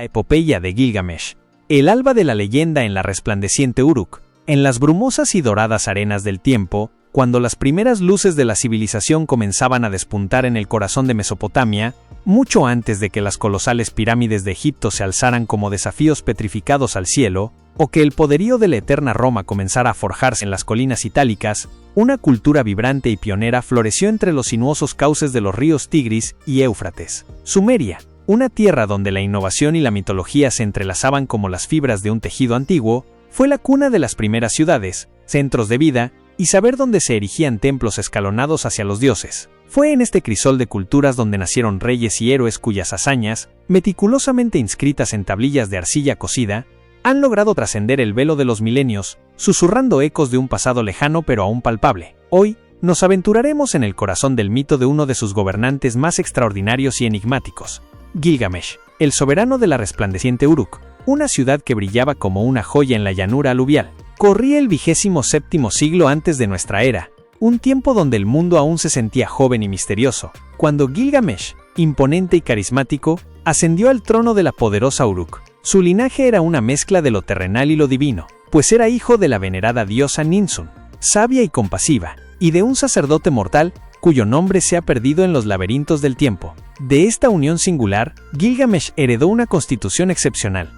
La epopeya de Gilgamesh. El alba de la leyenda en la resplandeciente Uruk. En las brumosas y doradas arenas del tiempo, cuando las primeras luces de la civilización comenzaban a despuntar en el corazón de Mesopotamia, mucho antes de que las colosales pirámides de Egipto se alzaran como desafíos petrificados al cielo, o que el poderío de la eterna Roma comenzara a forjarse en las colinas itálicas, una cultura vibrante y pionera floreció entre los sinuosos cauces de los ríos Tigris y Éufrates. Sumeria, una tierra donde la innovación y la mitología se entrelazaban como las fibras de un tejido antiguo, fue la cuna de las primeras ciudades, centros de vida y saber donde se erigían templos escalonados hacia los dioses. Fue en este crisol de culturas donde nacieron reyes y héroes cuyas hazañas, meticulosamente inscritas en tablillas de arcilla cocida, han logrado trascender el velo de los milenios, susurrando ecos de un pasado lejano pero aún palpable. Hoy, nos aventuraremos en el corazón del mito de uno de sus gobernantes más extraordinarios y enigmáticos, Gilgamesh, el soberano de la resplandeciente Uruk, una ciudad que brillaba como una joya en la llanura aluvial. Corría el 27º siglo antes de nuestra era, un tiempo donde el mundo aún se sentía joven y misterioso, cuando Gilgamesh, imponente y carismático, ascendió al trono de la poderosa Uruk. Su linaje era una mezcla de lo terrenal y lo divino, pues era hijo de la venerada diosa Ninsun, sabia y compasiva, y de un sacerdote mortal, cuyo nombre se ha perdido en los laberintos del tiempo. De esta unión singular, Gilgamesh heredó una constitución excepcional,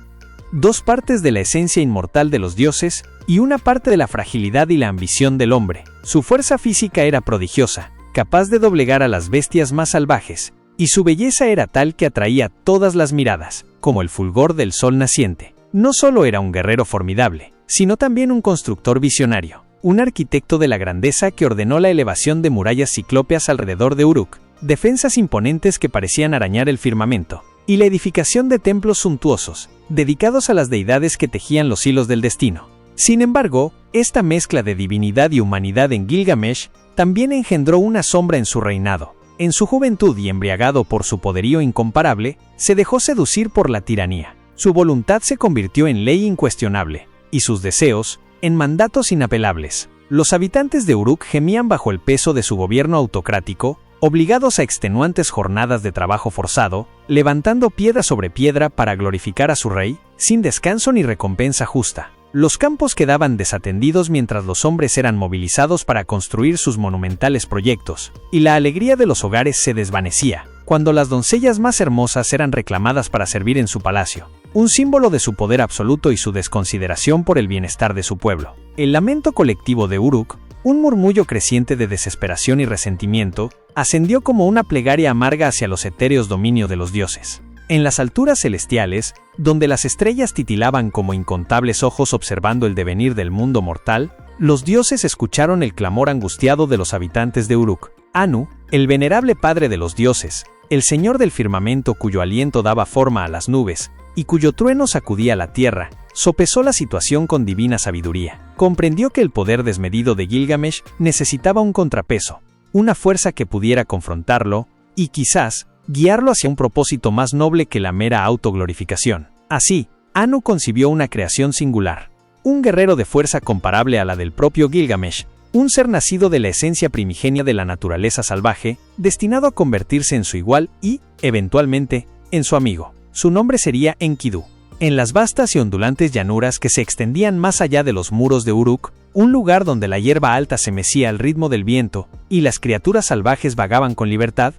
dos partes de la esencia inmortal de los dioses y una parte de la fragilidad y la ambición del hombre. Su fuerza física era prodigiosa, capaz de doblegar a las bestias más salvajes, y su belleza era tal que atraía todas las miradas, como el fulgor del sol naciente. No solo era un guerrero formidable, sino también un constructor visionario, un arquitecto de la grandeza que ordenó la elevación de murallas ciclópeas alrededor de Uruk, defensas imponentes que parecían arañar el firmamento, y la edificación de templos suntuosos, dedicados a las deidades que tejían los hilos del destino. Sin embargo, esta mezcla de divinidad y humanidad en Gilgamesh también engendró una sombra en su reinado. En su juventud y embriagado por su poderío incomparable, se dejó seducir por la tiranía. Su voluntad se convirtió en ley incuestionable, y sus deseos, en mandatos inapelables. Los habitantes de Uruk gemían bajo el peso de su gobierno autocrático, obligados a extenuantes jornadas de trabajo forzado, levantando piedra sobre piedra para glorificar a su rey, sin descanso ni recompensa justa. Los campos quedaban desatendidos mientras los hombres eran movilizados para construir sus monumentales proyectos, y la alegría de los hogares se desvanecía, cuando las doncellas más hermosas eran reclamadas para servir en su palacio, un símbolo de su poder absoluto y su desconsideración por el bienestar de su pueblo. El lamento colectivo de Uruk, un murmullo creciente de desesperación y resentimiento, ascendió como una plegaria amarga hacia los etéreos dominios de los dioses. En las alturas celestiales, donde las estrellas titilaban como incontables ojos observando el devenir del mundo mortal, los dioses escucharon el clamor angustiado de los habitantes de Uruk. Anu, el venerable padre de los dioses, el señor del firmamento cuyo aliento daba forma a las nubes, y cuyo trueno sacudía la tierra, sopesó la situación con divina sabiduría. Comprendió que el poder desmedido de Gilgamesh necesitaba un contrapeso, una fuerza que pudiera confrontarlo, y quizás, guiarlo hacia un propósito más noble que la mera autoglorificación. Así, Anu concibió una creación singular, un guerrero de fuerza comparable a la del propio Gilgamesh, un ser nacido de la esencia primigenia de la naturaleza salvaje, destinado a convertirse en su igual y, eventualmente, en su amigo. Su nombre sería Enkidu. En las vastas y ondulantes llanuras que se extendían más allá de los muros de Uruk, un lugar donde la hierba alta se mecía al ritmo del viento y las criaturas salvajes vagaban con libertad,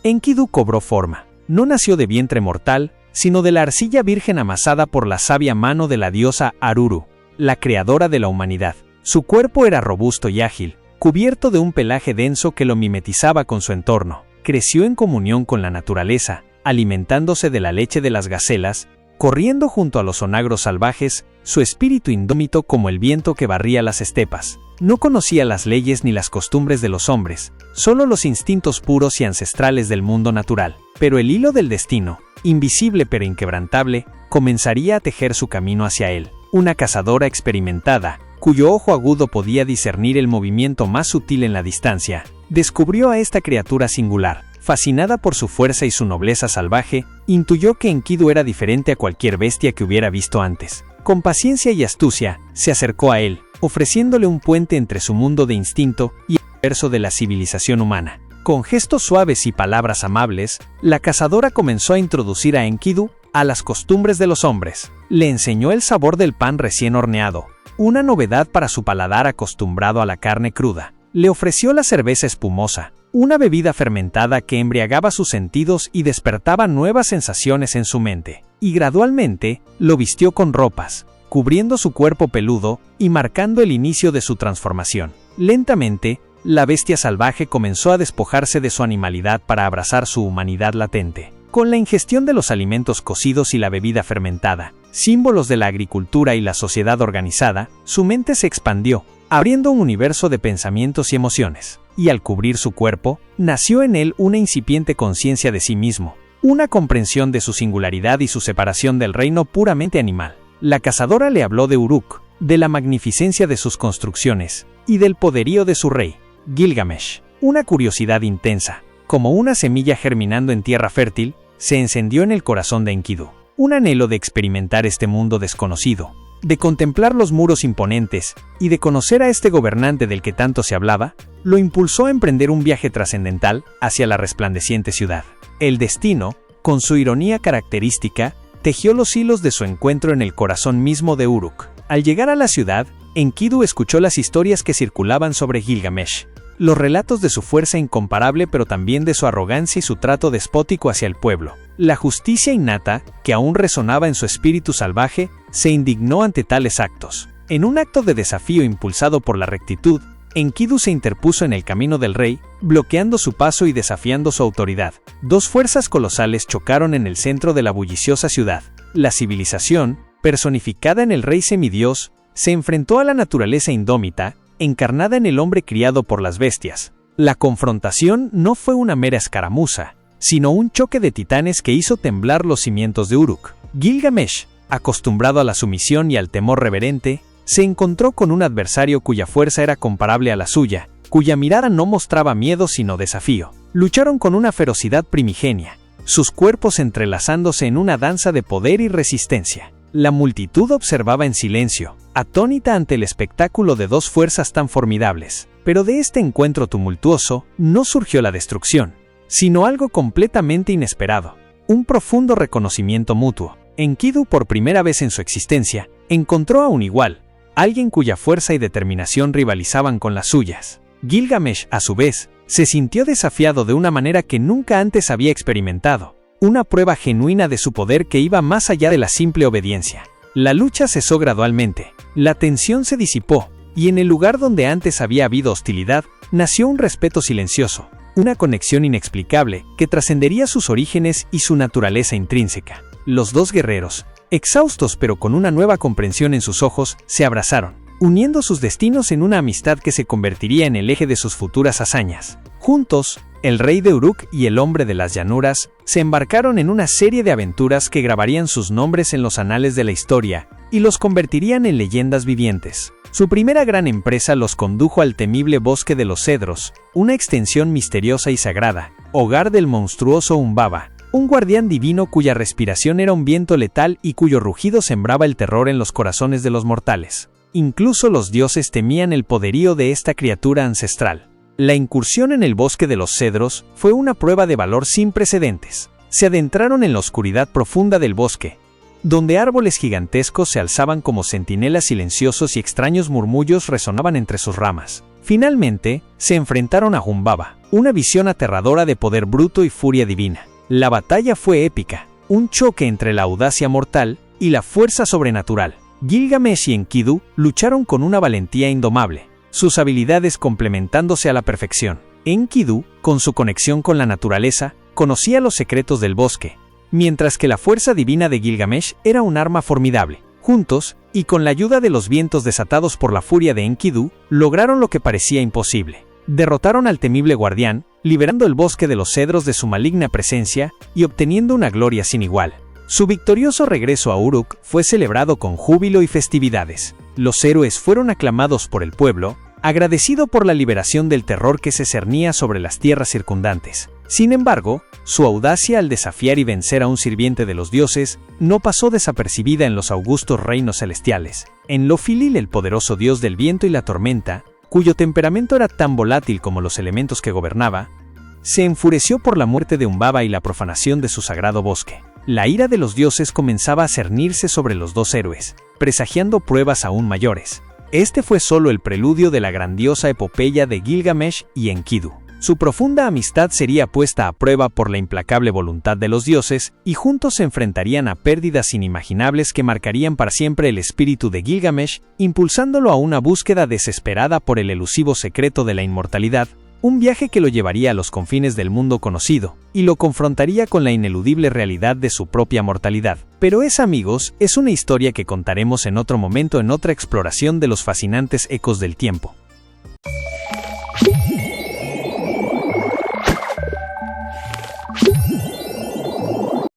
Enkidu cobró forma. No nació de vientre mortal, sino de la arcilla virgen amasada por la sabia mano de la diosa Aruru, la creadora de la humanidad. Su cuerpo era robusto y ágil, cubierto de un pelaje denso que lo mimetizaba con su entorno. Creció en comunión con la naturaleza, alimentándose de la leche de las gacelas, corriendo junto a los onagros salvajes, su espíritu indómito como el viento que barría las estepas. No conocía las leyes ni las costumbres de los hombres, solo los instintos puros y ancestrales del mundo natural. Pero el hilo del destino, invisible pero inquebrantable, comenzaría a tejer su camino hacia él. Una cazadora experimentada, cuyo ojo agudo podía discernir el movimiento más sutil en la distancia, descubrió a esta criatura singular. Fascinada por su fuerza y su nobleza salvaje, intuyó que Enkidu era diferente a cualquier bestia que hubiera visto antes. Con paciencia y astucia, se acercó a él, ofreciéndole un puente entre su mundo de instinto y el universo de la civilización humana. Con gestos suaves y palabras amables, la cazadora comenzó a introducir a Enkidu a las costumbres de los hombres. Le enseñó el sabor del pan recién horneado, una novedad para su paladar acostumbrado a la carne cruda. Le ofreció la cerveza espumosa, una bebida fermentada que embriagaba sus sentidos y despertaba nuevas sensaciones en su mente. Y gradualmente, lo vistió con ropas, cubriendo su cuerpo peludo y marcando el inicio de su transformación. Lentamente, la bestia salvaje comenzó a despojarse de su animalidad para abrazar su humanidad latente. Con la ingestión de los alimentos cocidos y la bebida fermentada, símbolos de la agricultura y la sociedad organizada, su mente se expandió, abriendo un universo de pensamientos y emociones. Y al cubrir su cuerpo, nació en él una incipiente conciencia de sí mismo, una comprensión de su singularidad y su separación del reino puramente animal. La cazadora le habló de Uruk, de la magnificencia de sus construcciones, y del poderío de su rey, Gilgamesh. Una curiosidad intensa, como una semilla germinando en tierra fértil, se encendió en el corazón de Enkidu. Un anhelo de experimentar este mundo desconocido, de contemplar los muros imponentes y de conocer a este gobernante del que tanto se hablaba, lo impulsó a emprender un viaje trascendental hacia la resplandeciente ciudad. El destino, con su ironía característica, tejió los hilos de su encuentro en el corazón mismo de Uruk. Al llegar a la ciudad, Enkidu escuchó las historias que circulaban sobre Gilgamesh, los relatos de su fuerza incomparable pero también de su arrogancia y su trato despótico hacia el pueblo. La justicia innata, que aún resonaba en su espíritu salvaje, se indignó ante tales actos. En un acto de desafío impulsado por la rectitud, Enkidu se interpuso en el camino del rey, bloqueando su paso y desafiando su autoridad. Dos fuerzas colosales chocaron en el centro de la bulliciosa ciudad. La civilización, personificada en el rey semidios, se enfrentó a la naturaleza indómita, encarnada en el hombre criado por las bestias. La confrontación no fue una mera escaramuza, sino un choque de titanes que hizo temblar los cimientos de Uruk. Gilgamesh, acostumbrado a la sumisión y al temor reverente, se encontró con un adversario cuya fuerza era comparable a la suya, cuya mirada no mostraba miedo sino desafío. Lucharon con una ferocidad primigenia, sus cuerpos entrelazándose en una danza de poder y resistencia. La multitud observaba en silencio, atónita ante el espectáculo de dos fuerzas tan formidables. Pero de este encuentro tumultuoso no surgió la destrucción, sino algo completamente inesperado, un profundo reconocimiento mutuo. Enkidu, por primera vez en su existencia, encontró a un igual, alguien cuya fuerza y determinación rivalizaban con las suyas. Gilgamesh, a su vez, se sintió desafiado de una manera que nunca antes había experimentado, una prueba genuina de su poder que iba más allá de la simple obediencia. La lucha cesó gradualmente, la tensión se disipó, y en el lugar donde antes había habido hostilidad, nació un respeto silencioso, una conexión inexplicable que trascendería sus orígenes y su naturaleza intrínseca. Los dos guerreros, exhaustos pero con una nueva comprensión en sus ojos, se abrazaron, uniendo sus destinos en una amistad que se convertiría en el eje de sus futuras hazañas. Juntos, el rey de Uruk y el hombre de las llanuras se embarcaron en una serie de aventuras que grabarían sus nombres en los anales de la historia y los convertirían en leyendas vivientes. Su primera gran empresa los condujo al temible bosque de los cedros, una extensión misteriosa y sagrada, hogar del monstruoso Humbaba, un guardián divino cuya respiración era un viento letal y cuyo rugido sembraba el terror en los corazones de los mortales. Incluso los dioses temían el poderío de esta criatura ancestral. La incursión en el bosque de los cedros fue una prueba de valor sin precedentes. Se adentraron en la oscuridad profunda del bosque, donde árboles gigantescos se alzaban como centinelas silenciosos y extraños murmullos resonaban entre sus ramas. Finalmente, se enfrentaron a Humbaba, una visión aterradora de poder bruto y furia divina. La batalla fue épica, un choque entre la audacia mortal y la fuerza sobrenatural. Gilgamesh y Enkidu lucharon con una valentía indomable, sus habilidades complementándose a la perfección. Enkidu, con su conexión con la naturaleza, conocía los secretos del bosque, mientras que la fuerza divina de Gilgamesh era un arma formidable. Juntos, y con la ayuda de los vientos desatados por la furia de Enkidu, lograron lo que parecía imposible. Derrotaron al temible guardián, liberando el bosque de los cedros de su maligna presencia y obteniendo una gloria sin igual. Su victorioso regreso a Uruk fue celebrado con júbilo y festividades. Los héroes fueron aclamados por el pueblo, agradecido por la liberación del terror que se cernía sobre las tierras circundantes. Sin embargo, su audacia al desafiar y vencer a un sirviente de los dioses no pasó desapercibida en los augustos reinos celestiales. Enlil, el poderoso dios del viento y la tormenta, cuyo temperamento era tan volátil como los elementos que gobernaba, se enfureció por la muerte de Humbaba y la profanación de su sagrado bosque. La ira de los dioses comenzaba a cernirse sobre los dos héroes, presagiando pruebas aún mayores. Este fue solo el preludio de la grandiosa epopeya de Gilgamesh y Enkidu. Su profunda amistad sería puesta a prueba por la implacable voluntad de los dioses, y juntos se enfrentarían a pérdidas inimaginables que marcarían para siempre el espíritu de Gilgamesh, impulsándolo a una búsqueda desesperada por el elusivo secreto de la inmortalidad, un viaje que lo llevaría a los confines del mundo conocido, y lo confrontaría con la ineludible realidad de su propia mortalidad. Pero esa, amigos, es una historia que contaremos en otro momento en otra exploración de los fascinantes ecos del tiempo.